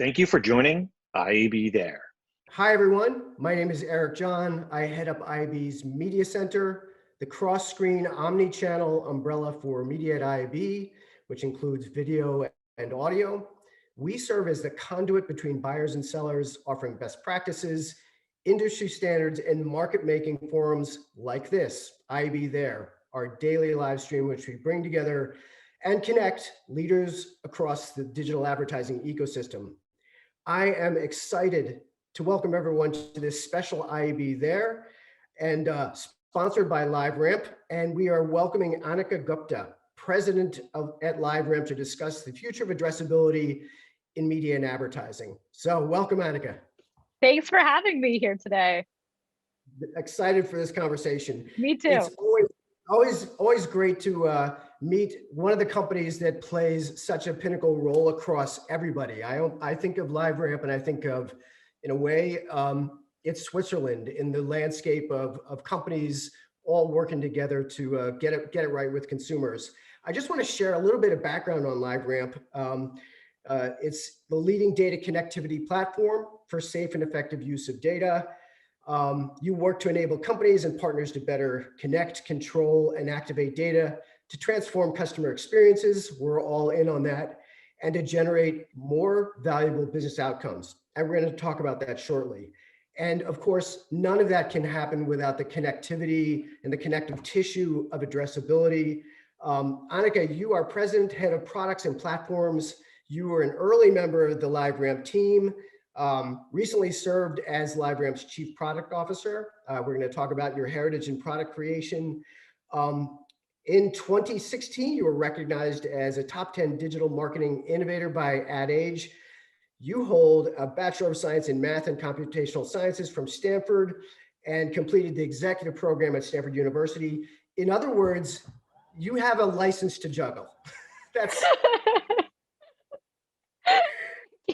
Thank you for joining IAB There. Hi, everyone. My name is Eric John. I head up IAB's Media Center, the cross-screen omni-channel umbrella for media at IAB, which includes video and audio. We serve as the conduit between buyers and sellers, offering best practices, industry standards, and market-making forums like this, IAB There, our daily live stream, which we bring together and connect leaders across the digital advertising ecosystem. I am excited to welcome everyone to this special IAB There, and sponsored by LiveRamp. And we are welcoming Annika Gupta, president at LiveRamp, to discuss the future of addressability in media and advertising. So welcome, Annika. Thanks for having me here today. Excited for this conversation. Me too. It's always great to meet one of the companies that plays such a pinnacle role across everybody. I think of LiveRamp and I think of, in a way, it's Switzerland in the landscape of companies all working together to get it right with consumers. I just want to share a little bit of background on LiveRamp. It's the leading data connectivity platform for safe and effective use of data. You work to enable companies and partners to better connect, control, and activate data to transform customer experiences. We're all in on that, and to generate more valuable business outcomes. And we're going to talk about that shortly. And of course, none of that can happen without the connectivity and the connective tissue of addressability. Annika, you are president, head of products and platforms. You were an early member of the LiveRamp team. Recently served as LiveRamp's Chief Product Officer. We're going to talk about your heritage in product creation. In 2016, you were recognized as a top 10 digital marketing innovator by Ad Age. You hold a Bachelor of Science in Math and Computational Sciences from Stanford and completed the executive program at Stanford University. In other words, you have a license to juggle. That's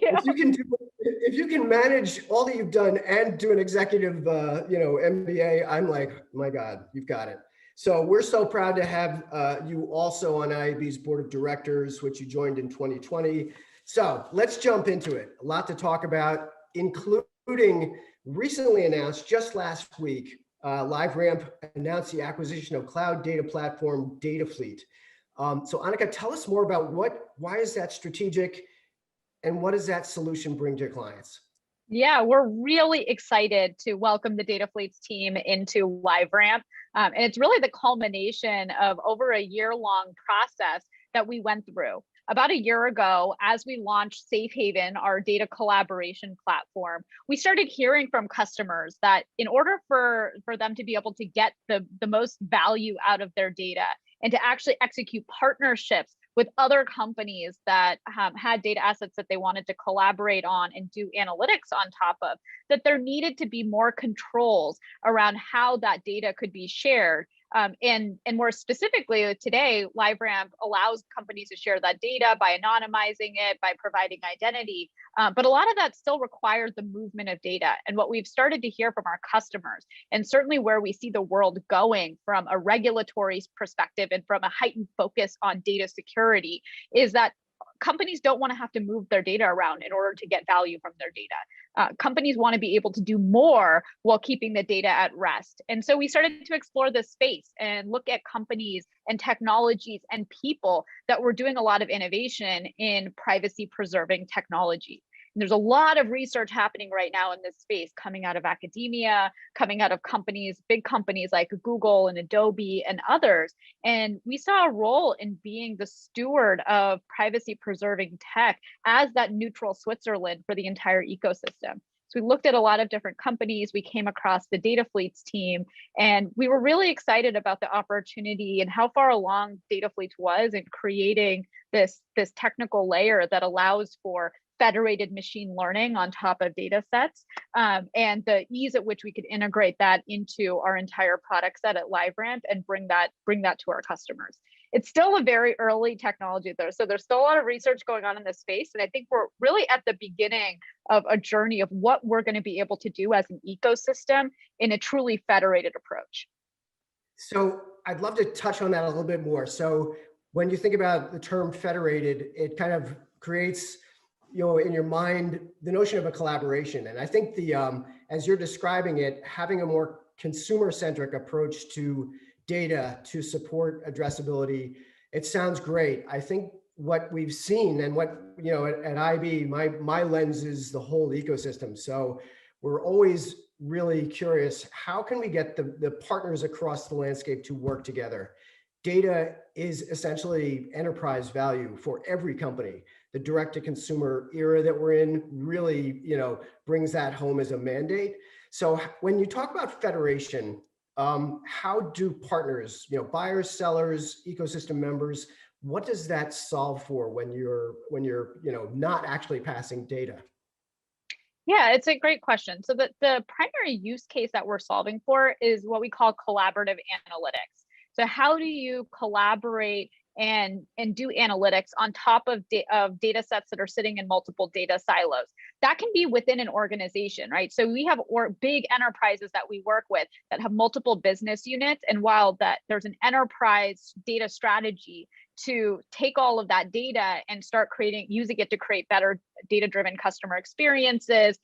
Yeah. If you can manage all that you've done and do an executive, MBA, I'm like, my God, you've got it. So we're so proud to have you also on IAB's board of directors, which you joined in 2020. So let's jump into it. A lot to talk about, including recently announced just last week, LiveRamp announced the acquisition of cloud data platform DataFleet. So Annika, tell us more about why is that strategic? And what does that solution bring to your clients? Yeah, we're really excited to welcome the DataFleets team into LiveRamp. And it's really the culmination of over a year-long process that we went through. About a year ago, as we launched Safe Haven, our data collaboration platform, we started hearing from customers that in order for them to be able to get the most value out of their data and to actually execute partnerships with other companies that had data assets that they wanted to collaborate on and do analytics on top of, that there needed to be more controls around how that data could be shared. And more specifically, today, LiveRamp allows companies to share that data by anonymizing it, by providing identity. But a lot of that still requires the movement of data. And what we've started to hear from our customers, and certainly where we see the world going from a regulatory perspective and from a heightened focus on data security, is that companies don't want to have to move their data around in order to get value from their data. Companies want to be able to do more while keeping the data at rest. And so we started to explore this space and look at companies and technologies and people that were doing a lot of innovation in privacy preserving technology. And there's a lot of research happening right now in this space, coming out of academia, coming out of companies, big companies like Google and Adobe and others. And we saw a role in being the steward of privacy preserving tech as that neutral Switzerland for the entire ecosystem. So we looked at a lot of different companies. We came across the DataFleets team, and we were really excited about the opportunity and how far along DataFleets was in creating this technical layer that allows for federated machine learning on top of data sets, and the ease at which we could integrate that into our entire product set at LiveRamp and bring that to our customers. It's still a very early technology though, so there's still a lot of research going on in this space, and I think we're really at the beginning of a journey of what we're going to be able to do as an ecosystem in a truly federated approach. So I'd love to touch on that a little bit more. So when you think about the term federated, it kind of creates in your mind, the notion of a collaboration. And I think as you're describing it, having a more consumer-centric approach to data to support addressability, it sounds great. I think what we've seen and what, at IB, my lens is the whole ecosystem. So we're always really curious, how can we get the partners across the landscape to work together? Data is essentially enterprise value for every company. The direct-to-consumer era that we're in really, brings that home as a mandate. So when you talk about federation, how do partners, buyers, sellers, ecosystem members, what does that solve for when you're not actually passing data? Yeah, it's a great question. So the primary use case that we're solving for is what we call collaborative analytics. So how do you collaborate and do analytics on top of data sets that are sitting in multiple data silos? That can be within an organization, right? So we have big enterprises that we work with that have multiple business units. And while there's an enterprise data strategy to take all of that data and start using it to create better data-driven customer experiences,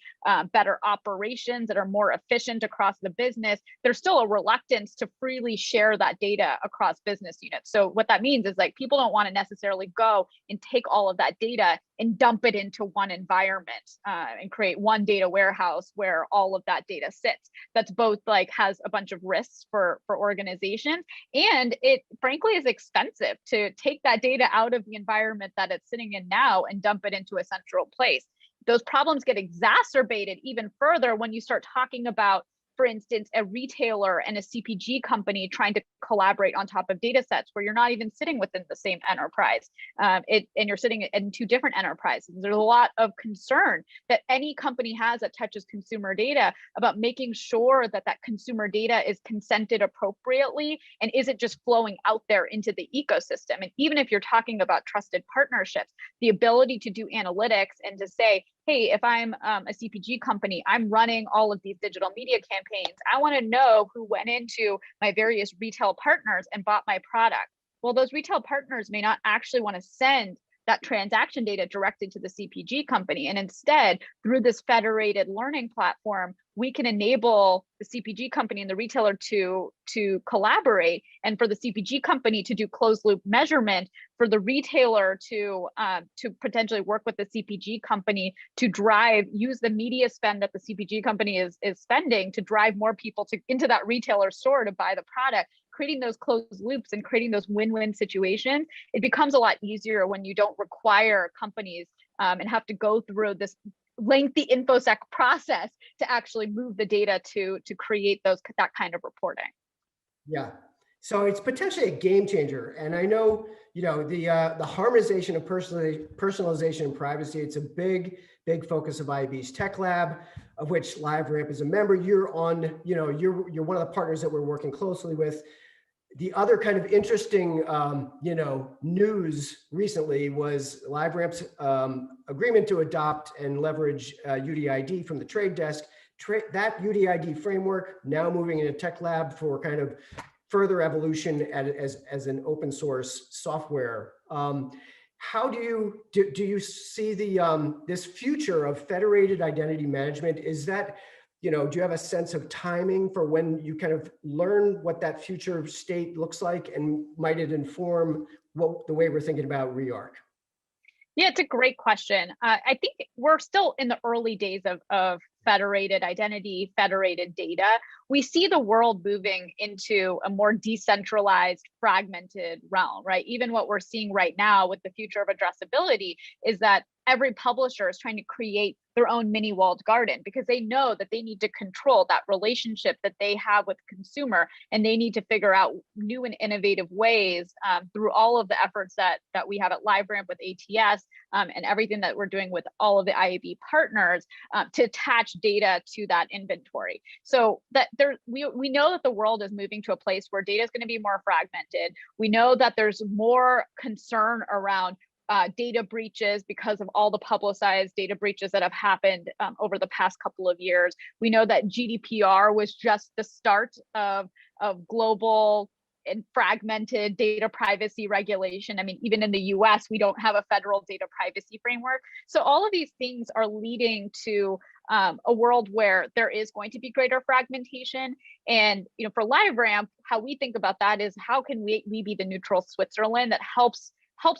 better operations that are more efficient across the business, there's still a reluctance to freely share that data across business units. So what that means is people don't want to necessarily go and take all of that data and dump it into one environment and create one data warehouse where all of that data sits. That's both has a bunch of risks for organizations, and it frankly is expensive to take that data out of the environment that it's sitting in now and dump it into a central place. Those problems get exacerbated even further when you start talking about, for instance, a retailer and a CPG company trying to collaborate on top of data sets where you're not even sitting within the same enterprise, and you're sitting in two different enterprises. There's a lot of concern that any company has that touches consumer data about making sure that that consumer data is consented appropriately and isn't just flowing out there into the ecosystem. And even if you're talking about trusted partnerships, the ability to do analytics and to say, hey, if I'm a CPG company, I'm running all of these digital media campaigns, I want to know who went into my various retail partners and bought my product. Well, those retail partners may not actually want to send that transaction data directly to the CPG company. And instead, through this federated learning platform, we can enable the CPG company and the retailer to collaborate, and for the CPG company to do closed loop measurement, for the retailer to potentially work with the CPG company to use the media spend that the CPG company is spending to drive more people into that retailer store to buy the product, creating those closed loops and creating those win-win situations. It becomes a lot easier when you don't require companies and have to go through this lengthy InfoSec process to actually move the data to create that kind of reporting. Yeah, so it's potentially a game changer. And I know, the harmonization of personalization and privacy, it's a big focus of IB's Tech Lab, of which LiveRamp is a member. You're on, you're one of the partners that we're working closely with. The other kind of interesting, news recently was LiveRamp's agreement to adopt and leverage UDID from the Trade Desk. That UDID framework now moving into Tech Lab for kind of further evolution as an open source software. How do you see this future of federated identity management? Is that, do you have a sense of timing for when you kind of learn what that future state looks like, and might it inform the way we're thinking about reArch? Yeah, it's a great question. I think we're still in the early days of federated identity, federated data. We see the world moving into a more decentralized, fragmented realm, right? Even what we're seeing right now with the future of addressability is that every publisher is trying to create their own mini walled garden because they know that they need to control that relationship that they have with the consumer, and they need to figure out new and innovative ways through all of the efforts that we have at LiveRamp with ATS and everything that we're doing with all of the IAB partners to attach data to that inventory. So that we know that the world is moving to a place where data is going to be more fragmented. We know that there's more concern around data breaches because of all the publicized data breaches that have happened over the past couple of years. We know that GDPR was just the start of global and fragmented data privacy regulation. I mean, even in the US, we don't have a federal data privacy framework. So all of these things are leading to a world where there is going to be greater fragmentation. And for LiveRamp, how we think about that is how can we be the neutral Switzerland that helps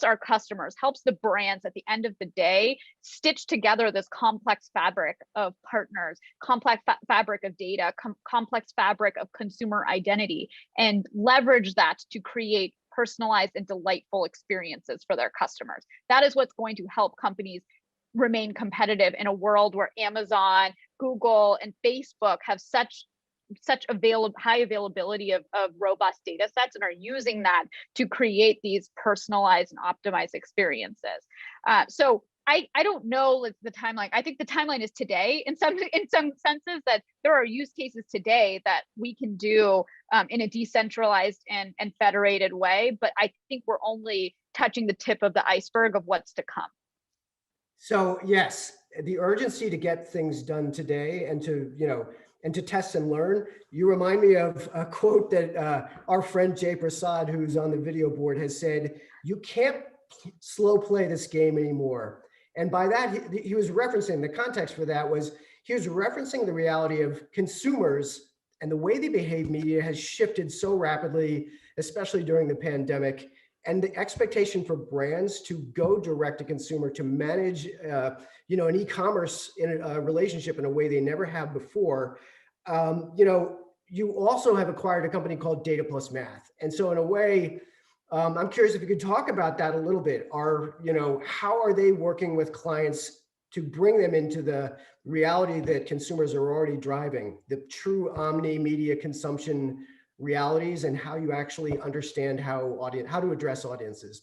our customers, helps the brands at the end of the day stitch together this complex fabric of partners, complex fabric of data, complex fabric of consumer identity, and leverage that to create personalized and delightful experiences for their customers. That is what's going to help companies remain competitive in a world where Amazon, Google, and Facebook have such high availability of robust data sets and are using that to create these personalized and optimized experiences. So I don't know the timeline. I think the timeline is today in some senses, that there are use cases today that we can do in a decentralized and federated way, but I think we're only touching the tip of the iceberg of what's to come. So yes, the urgency to get things done today and to test and learn. You remind me of a quote that our friend Jay Prasad, who's on the video board, has said, "You can't slow play this game anymore." And by that, he was referencing, the context for that was, he was referencing the reality of consumers and the way they behave media has shifted so rapidly, especially during the pandemic. And the expectation for brands to go direct to consumer, to manage an e-commerce relationship in a way they never have before. You also have acquired a company called Data Plus Math. And so in a way, I'm curious if you could talk about that a little bit. How are they working with clients to bring them into the reality that consumers are already driving, the true omni media consumption realities, and how you actually understand how to address audiences?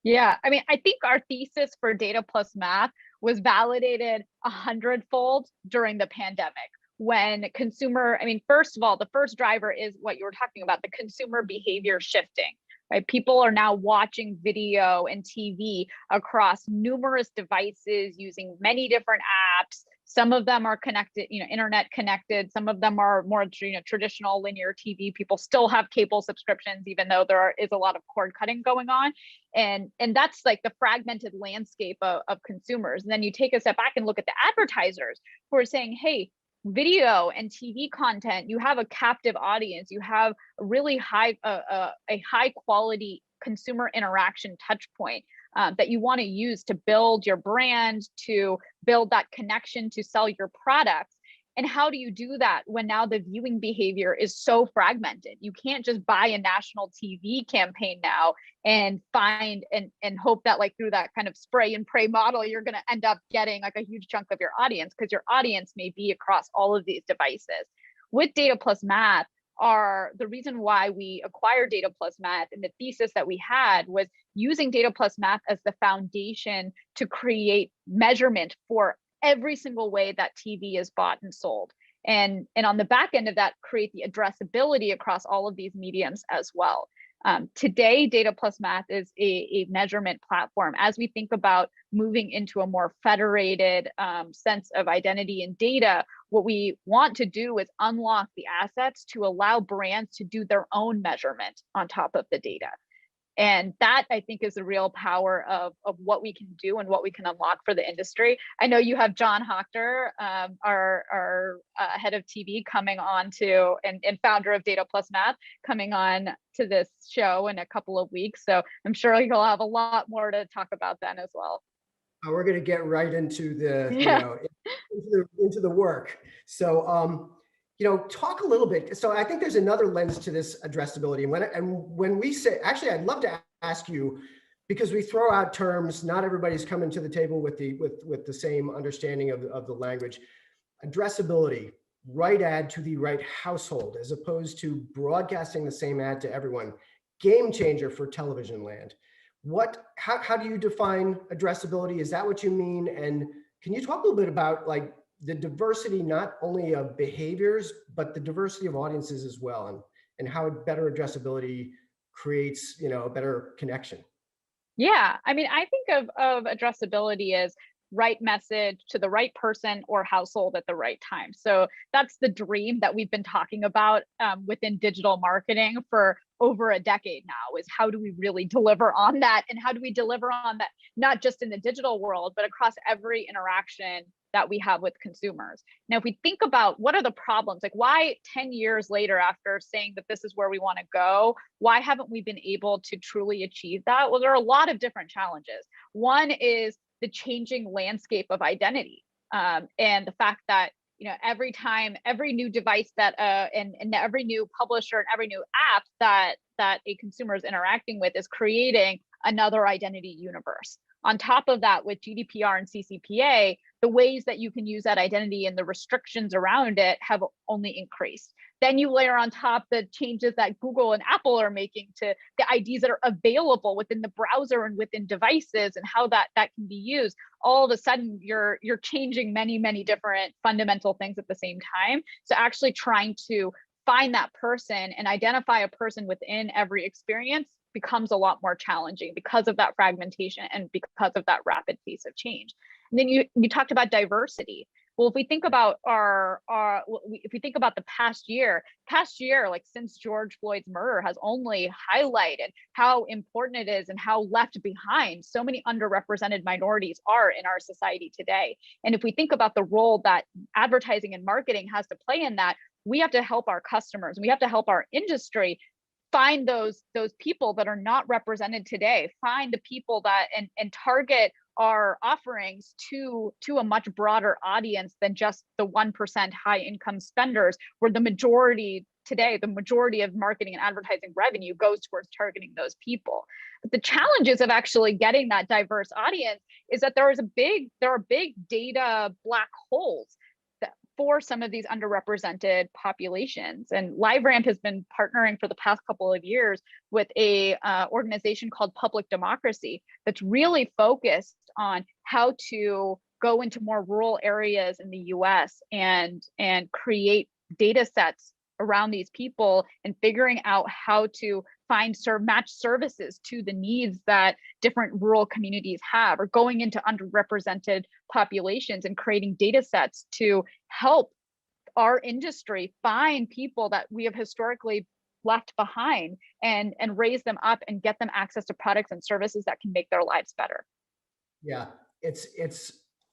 Yeah, I mean, I think our thesis for Data Plus Math was validated 100-fold during the pandemic. When first of all, the first driver is what you were talking about, the consumer behavior shifting, right? People are now watching video and TV across numerous devices using many different apps. Some of them are connected, internet connected. Some of them are more, traditional linear TV. People still have cable subscriptions, even though there is a lot of cord cutting going on. And that's like the fragmented landscape of consumers. And then you take a step back and look at the advertisers who are saying, hey, video and TV content, you have a captive audience, you have a really high quality consumer interaction touch point that you want to use to build your brand, to build that connection, to sell your products. And how do you do that when now the viewing behavior is so fragmented? You can't just buy a national TV campaign now and find and hope that through that kind of spray and pray model, you're going to end up getting a huge chunk of your audience, because your audience may be across all of these devices. With Data Plus Math, the reason why we acquired Data Plus Math and the thesis that we had was using Data Plus Math as the foundation to create measurement for every single way that TV is bought and sold. And on the back end of that, create the addressability across all of these mediums as well. Today, Data Plus Math is a measurement platform. As we think about moving into a more federated sense of identity and data, what we want to do is unlock the assets to allow brands to do their own measurement on top of the data. And that, I think, is the real power of what we can do and what we can unlock for the industry. I know you have John Hochter, our head of TV, coming on to, and founder of Data Plus Math, coming on to this show in a couple of weeks. So I'm sure he'll have a lot more to talk about then as well. We're going to get right into into the work. So, talk a little bit. So I think there's another lens to this addressability. And when we say, actually, I'd love to ask you, because we throw out terms, not everybody's coming to the table with the same understanding of the language. Addressability, right ad to the right household, as opposed to broadcasting the same ad to everyone. Game changer for television land. How do you define addressability? Is that what you mean? And can you talk a little bit about the diversity, not only of behaviors, but the diversity of audiences as well, and how better addressability creates, a better connection? Yeah, I mean, I think of addressability as right message to the right person or household at the right time. So that's the dream that we've been talking about within digital marketing for over a decade now, is how do we really deliver on that? And how do we deliver on that, not just in the digital world, but across every interaction that we have with consumers? Now, if we think about what are the problems, like why 10 years later after saying that this is where we want to go, why haven't we been able to truly achieve that? Well, there are a lot of different challenges. One is the changing landscape of identity, and the fact that every time, every new device that and every new publisher and every new app that a consumer is interacting with is creating another identity universe. On top of that, with GDPR and CCPA, the ways that you can use that identity and the restrictions around it have only increased. Then you layer on top the changes that Google and Apple are making to the IDs that are available within the browser and within devices, and how that can be used. All of a sudden, you're changing many different fundamental things at the same time. So actually trying to find that person and identify a person within every experience becomes a lot more challenging because of that fragmentation and because of that rapid pace of change. And then you talked about diversity. Well, if we think about if we think about the past year, like since George Floyd's murder, has only highlighted how important it is and how left behind so many underrepresented minorities are in our society today. And if we think about the role that advertising and marketing has to play in that, we have to help our customers, we have to help our industry find those people that are not represented today, find the people that and target our offerings to a much broader audience than just the 1% high income spenders, where the majority of marketing and advertising revenue goes towards targeting those people. But the challenges of actually getting that diverse audience is that there are big data black holes for some of these underrepresented populations. And LiveRamp has been partnering for the past couple of years with a organization called Public Democracy that's really focused on how to go into more rural areas in the US and create data sets around these people, and figuring out how to match services to the needs that different rural communities have, or going into underrepresented populations and creating data sets to help our industry find people that we have historically left behind and raise them up and get them access to products and services that can make their lives better. Yeah, that's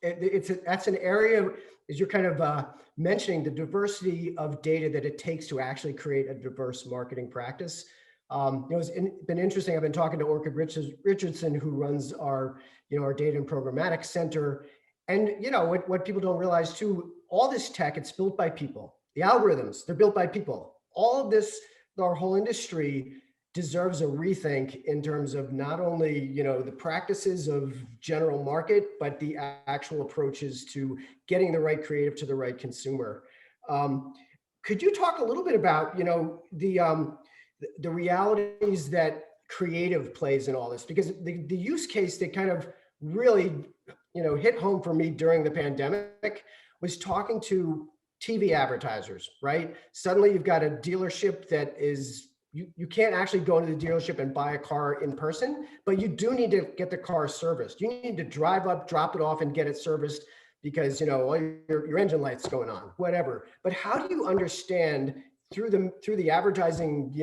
an area, as you're kind of mentioning, the diversity of data that it takes to actually create a diverse marketing practice. It's been interesting. I've been talking to Orchid Richardson, who runs our data and programmatic center. And what people don't realize too, all this tech, it's built by people. The algorithms, they're built by people. All of this, our whole industry deserves a rethink in terms of not only the practices of general market, but the actual approaches to getting the right creative to the right consumer. Could you talk a little bit about the realities that creative plays in all this? Because the use case that kind of really hit home for me during the pandemic was talking to TV advertisers, right? Suddenly you've got a dealership that is, you can't actually go into the dealership and buy a car in person, but you do need to get the car serviced. You need to drive up, drop it off, and get it serviced because all your engine light's going on, whatever. But how do you understand through the advertising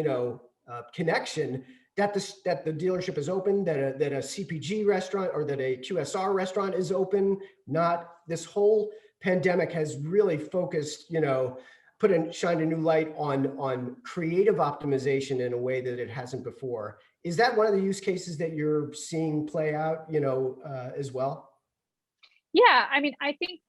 connection that the dealership is open, that a CPG restaurant or that a QSR restaurant is open? Not this whole pandemic has really focused, shined a new light on creative optimization in a way that it hasn't before. Is that one of the use cases that you're seeing play out, as well? Yeah, I mean, I think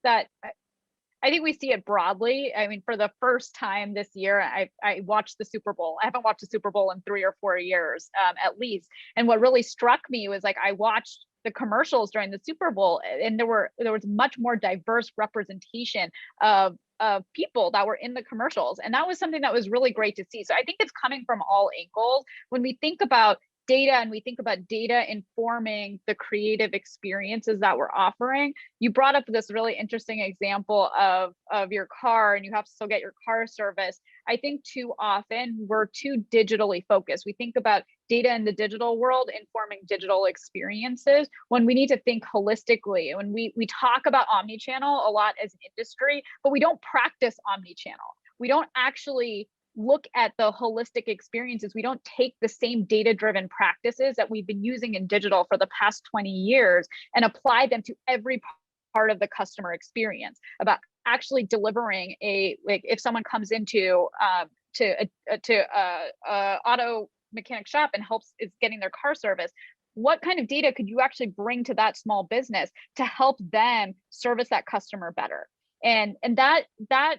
we see it broadly. I mean, for the first time this year, I watched the Super Bowl. I haven't watched the Super Bowl in 3 or 4 years, at least. And what really struck me was, like, I watched the commercials during the Super Bowl, and there was much more diverse representation of people that were in the commercials. And that was something that was really great to see. So I think it's coming from all angles. When we think about data and we think about data informing the creative experiences that we're offering, you brought up this really interesting example of your car, and you have to still get your car serviced. I think too often we're too digitally focused. We think about data in the digital world informing digital experiences when we need to think holistically. When we talk about omnichannel a lot as an industry, but we don't practice omnichannel. We don't actually look at the holistic experiences. We don't take the same data-driven practices that we've been using in digital for the past 20 years and apply them to every part of the customer experience, about actually delivering like if someone comes into auto mechanic shop and is getting their car service, what kind of data could you actually bring to that small business to help them service that customer better? And that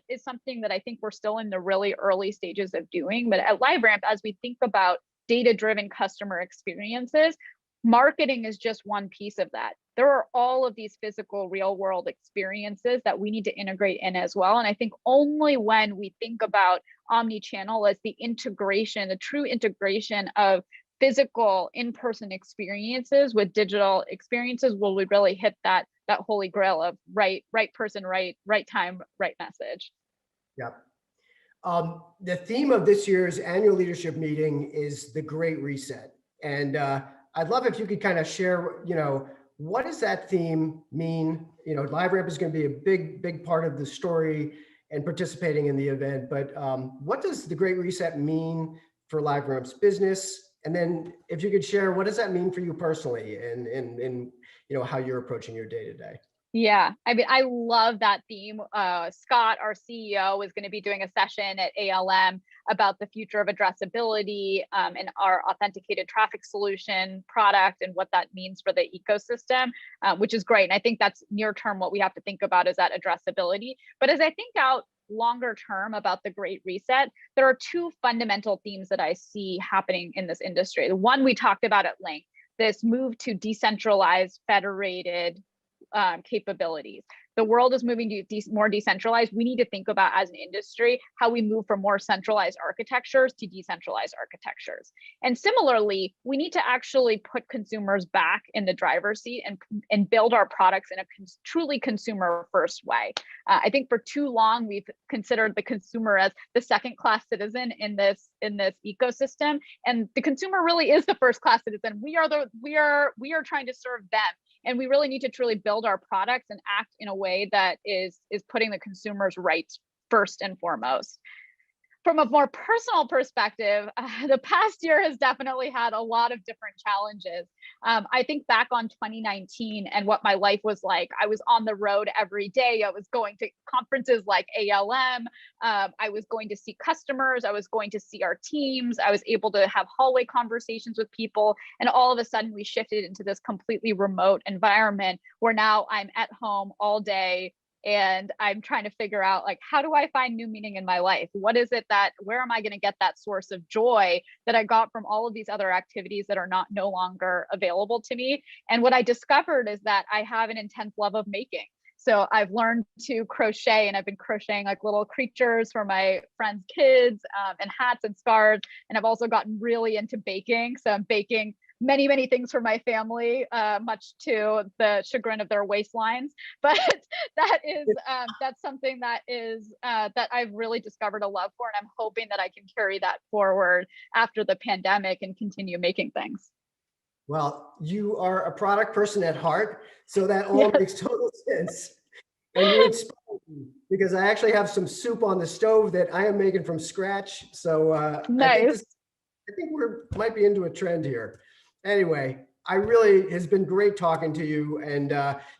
is something that I think we're still in the really early stages of doing. But at LiveRamp, as we think about data-driven customer experiences, marketing is just one piece of that. There are all of these physical real-world experiences that we need to integrate in as well. And I think only when we think about omni-channel as the integration, the true integration of physical in-person experiences with digital experiences, will we really hit that holy grail of right person, right time, right message. Yep. The theme of this year's annual leadership meeting is the Great Reset. And I'd love if you could kind of share, what does that theme mean? LiveRamp is going to be a big part of the story and participating in the event, but what does the Great Reset mean for LiveRamp's business? And then if you could share, what does that mean for you personally and how you're approaching your day-to-day? Yeah, I mean, I love that theme. Scott, our CEO, is going to be doing a session at ALM about the future of addressability and our authenticated traffic solution product and what that means for the ecosystem, which is great. And I think that's near term what we have to think about is that addressability. But as I think out longer term about the Great Reset, there are two fundamental themes that I see happening in this industry. The one we talked about at length, this move to decentralized, federated capabilities. The world is moving to more decentralized. We need to think about, as an industry, how we move from more centralized architectures to decentralized architectures. And similarly, we need to actually put consumers back in the driver's seat and build our products in a truly consumer-first way. I think for too long we've considered the consumer as the second-class citizen in this ecosystem, and the consumer really is the first-class citizen. We are trying to serve them. And we really need to truly build our products and act in a way that is putting the consumer's rights first and foremost. From a more personal perspective, the past year has definitely had a lot of different challenges. I think back on 2019 and what my life was like. I was on the road every day. I was going to conferences like ALM. I was going to see customers. I was going to see our teams. I was able to have hallway conversations with people. And all of a sudden, we shifted into this completely remote environment where now I'm at home all day. And I'm trying to figure out, like, how do I find new meaning in my life? What is it where am I going to get that source of joy that I got from all of these other activities that are no longer available to me? And what I discovered is that I have an intense love of making. So I've learned to crochet, and I've been crocheting like little creatures for my friends' kids and hats and scarves. And I've also gotten really into baking. So I'm baking many things for my family, much to the chagrin of their waistlines. But that's something that I've really discovered a love for, and I'm hoping that I can carry that forward after the pandemic and continue making things. Well, you are a product person at heart, so that all makes total sense. And you inspire me, because I actually have some soup on the stove that I am making from scratch. So nice. I think we might be into a trend here. Anyway, has been great talking to you, and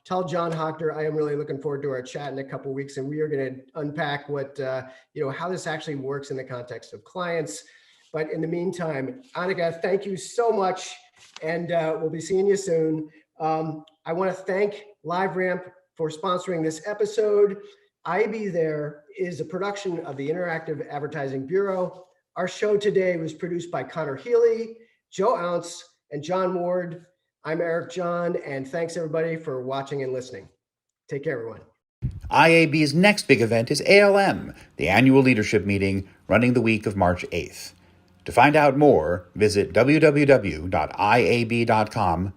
tell John Hochter I am really looking forward to our chat in a couple of weeks, and we are going to unpack what how this actually works in the context of clients. But in the meantime, Annika, thank you so much, and we'll be seeing you soon. I want to thank LiveRamp for sponsoring this episode. IAB There is a production of the Interactive Advertising Bureau. Our show today was produced by Connor Healy, Joe Ounce, and John Ward. I'm Eric John, and thanks everybody for watching and listening. Take care, everyone. IAB's next big event is ALM, the annual leadership meeting running the week of March 8th. To find out more, visit www.iab.com/ALM.